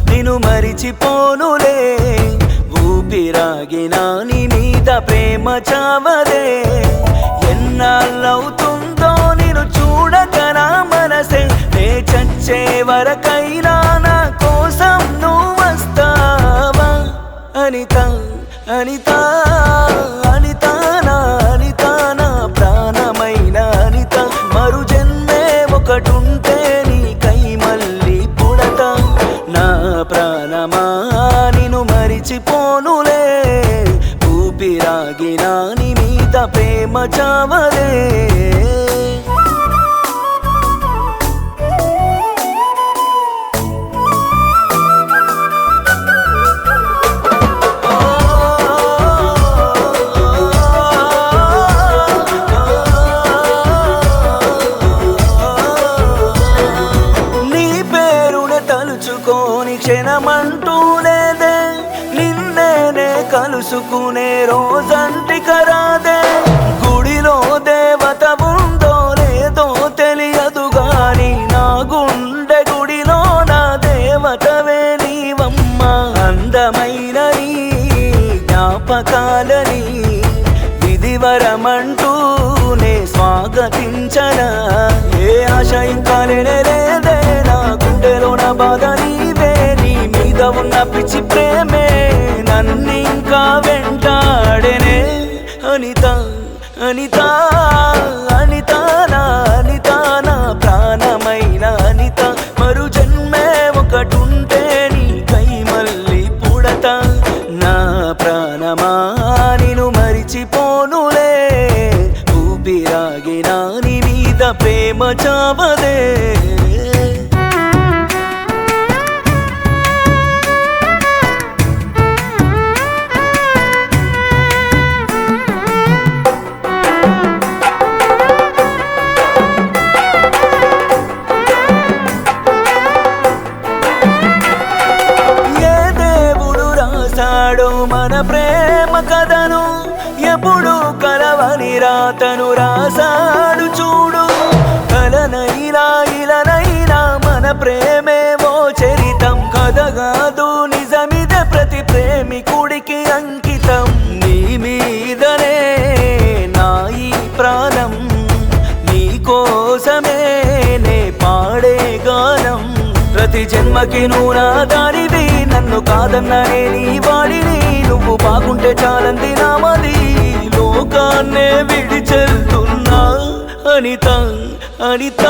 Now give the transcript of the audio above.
నిన్ను మరిచిపోనులే ఊపిరాగినా నీ మీద ప్రేమ చావదే ఎన్నాళ్ళవుతుందో నిన్ను చూడక నా మనసే నే చచ్చే వరకైనా నా కోసం నువ్వు వస్తావా అనిత అనిత అనిత నా అనిత నా ప్రాణమైన అనిత మరు జన్మే ఒకటుంటే నీకై మళ్ళీ పుడతా నా ప్రాణమా నిన్ను మరిచిపోనులే ఊపిరాగినా నీ మీద ప్రేమ చావదే తలుచుకోని క్షణమంటూ లేదే నిన్నేనే కలుసుకునే రోజంటి కరాదే గుడిలో దేవత ఉందో లేదో తెలియదు గాని నా గుండె గుడిలో నా దేవతవే నీవమ్మ అందమైన నీ జ్ఞాపకాలని విధివరమంటూ నే స్వాగతించనా ఏ ఆశ ఇంకా లేదే నా గుండెలోన బాధ నీవే నీ మీద ఉన్న పిచ్చి ప్రేమే నన్నింకా వెంటాడేనే అనిత అనిత అనిత నా అనిత నా ప్రాణమైన అనిత మరు జన్మే ఒకటుంటే నీకై మళ్ళీ పుడతా నా ప్రాణమా నిన్ను మరిచిపోనులే ఊపిరాగినా నీ మీద ప్రేమ చావదే మన ప్రేమ కథను ఎప్పుడు కలవని రాతను రాసాడు చూడు కలనైనా ఇలనైనా మన ప్రేమేమో చరితం కథగాదు నిజమిదే ప్రతి ప్రేమికుడికి అంకితం నీ మీదనే నా ఈ ప్రాణం నీ కోసమే నే పాడే గానం ప్రతి జన్మకి నువ్వు నా దానివి నన్ను కాదన్ననే నీ వాడిని నువ్వు బాగుంటే చాలంది నామది లోకాన్నే విడిచెళ్తున్నా అనిత అనిత